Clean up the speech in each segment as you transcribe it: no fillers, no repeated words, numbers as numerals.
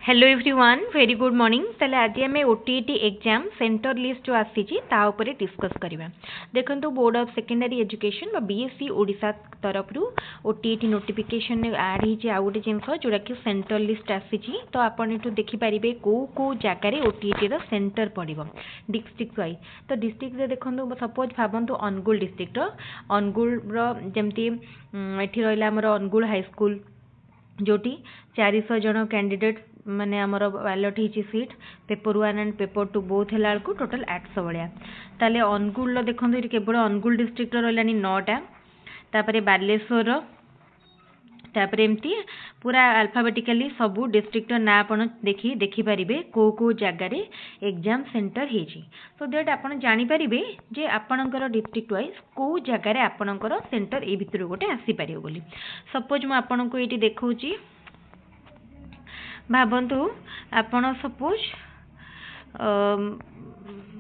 Hello everyone very good morning ताले आज आम ओटीईटी एग्जाम सेंटर लिस्ट जो आसी ताऊपर डिस्कस करवा देखो board of secondary education BSc Odisha तरफ ओटीईटी नोटिफिकेशन ऐड होती आउ गोटे जिनस जोटा कि सेंटर लिस्ट आसी तो आपड़ ये देखिपारे कौ जगार ओटीईटी सेंटर पड़ो डिस्ट्रिक्ट वाइज तो डिस्ट्रिक्ट देखो सपोज भावतु अनुगुल डिस्ट्रिक्ट अनुगुल जमती ये रहा अनुगुल हाईस्कल जोटी 400 जन कैंडिडेट माने आमर बैलट होती sheet paper 1 and paper 2 both है टोटल 800 भाया ताले अनुगुल देखो ये केवल अनुगुल डिस्ट्रिक्ट रहा 9टा तापर बालेश्वर तापर एमती पूरा अल्फाबेटिकली सबू डिस्ट्रिक्ट ना आपण देखिपारे कौ जगार एग्जाम सेंटर होती सो दैट आप जापर जे आपणकर डिस्ट्रिक्ट वाइज कौ जगार आपणकर सेंटर ए भितर गोटे आसीपर बोली सपोज मुझे आपको ये देखा भावतु आपण सपोज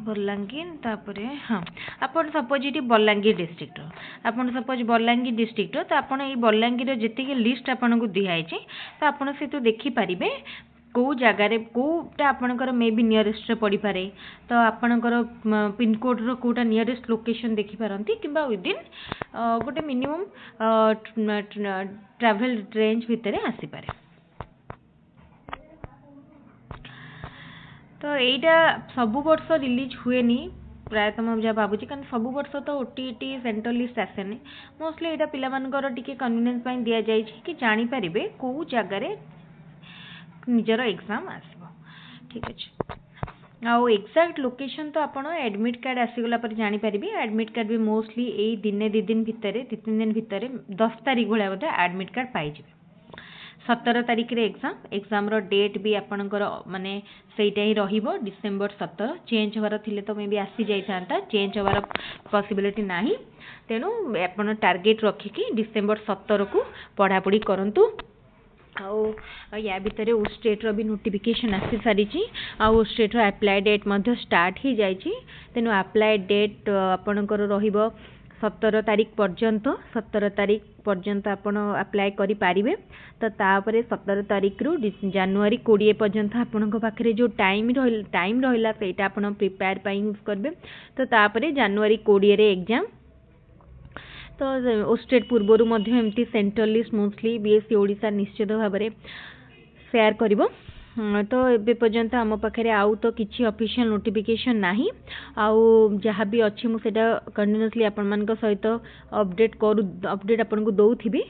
बलांगीर तापर हाँ आपन सपोज ये बलांगीर डिस्ट्रिक्ट आपन सपोज बलांगीर डिस्ट्रिक्ट तो आपन ये बलांगीर जी लिस्ट आपन को दिखाई तो आपन से तो देखिपारे कौ जगार कौटा आपणकर मे बी नियरेस्ट पड़ पारे तो आपणकर पिनकोड रोटा नियरेस्ट लोकेशन देखिपारती कि विदिन गोटे मिनिमम ट्रैवल रेंज भितर आसीपारे तो यहीटा सबु वर्ष रिलीज हुए प्रायतः मैं जहाँ भावुँ कारण सबु वर्ष तो ओटीईटी सेंटर लिस्ट आसेनी मोस्टली यहाँ पिलामानकर टिके कन्वीनियंस दि जाए कि जानीपर कौ जगार निजर एग्जाम आसब ठीक अच्छे आउ एक्जाक्ट लोकेशन तो आप एडमिट कार्ड आसीगला जानीपर एडमिट कार्ड भी मोस्टली यही दिने 2 दिन भितर 2-3 दिन भितर 10 तारीख भाया बोधे एडमिट कार्ड पाइबे 17 तारीख रे एग्जाम रो डेट भी आपणकर माने सेटा ही रहिबो डिसेंबर 17 चेंज होवार थिले तो मे भी आसी जाई थांता चेंज होवार पॉसिबिलिटी नाही तेनु आपण टार्गेट रखिकी डिसेंबर 17 को पढ़ा पढ़ी करंतु आउ या भितर ओ स्टेट रो भी नोटिफिकेशन आसी सारी आउ स्टेट रो अप्लाई डेट मध्य स्टार्ट ही जाइछि तेनु अप्लाई डेट आपणकर रहिबो 17 तारीख पर्यंत आपण अप्लाई करि पारिबे तो तापरे 17 तारीख रु जनवरी 20 पर्यंत आपण पाखरे जो टाइम रहिला सेटा आपण प्रिपेयर पई यूज करबे तो तापरे जनवरी 20 रे एग्जाम तो ओ स्टेट पूर्वरु मध्य एमती centre list mostly BSc Odisha निश्चित भाव में शेयर करिवो तो ए पर्यंत आम पाखे आउ तो किसी ऑफिशियल नोटिफिकेशन नाही आउ जहाँ भी अच्छी मुझे कंटिन्यूअसली आपण मान सहित अपडेट आपन को दौथि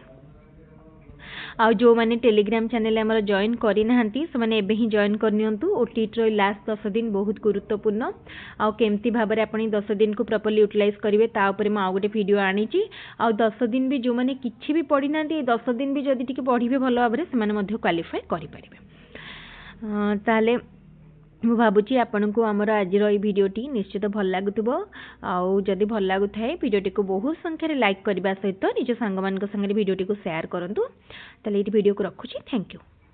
आउ जो मैंने टेलीग्राम चैनल आमर जॉइन करना से मैंने एबे ही जॉइन करनियंतु ओटीईटी लास्ट 10 दिन बहुत गुरुत्वपूर्ण आउ केमती भाव में आपण 10 दिन को प्रॉपर्ली यूटिलाइज करेंगे ताऊपर मुझे आउ गोटे वीडियो आनी आउ 10 दिन भी जो मैंने किसी भी पढ़ी ना 10 दिन भी जदि टिके पढ़े भल भाव में से क्वालिफाई करें ताले मु भावुची आपन को आमर आज भिडियोटी निश्चित भल लगुव आउ जदि भल लगुए भिडियोटी को बहुत संख्यार लाइक करने सहित निज सांग मान संगे भिडियोटी को शेयर करूँ ताले ये वीडियो को रखुची थैंक यू।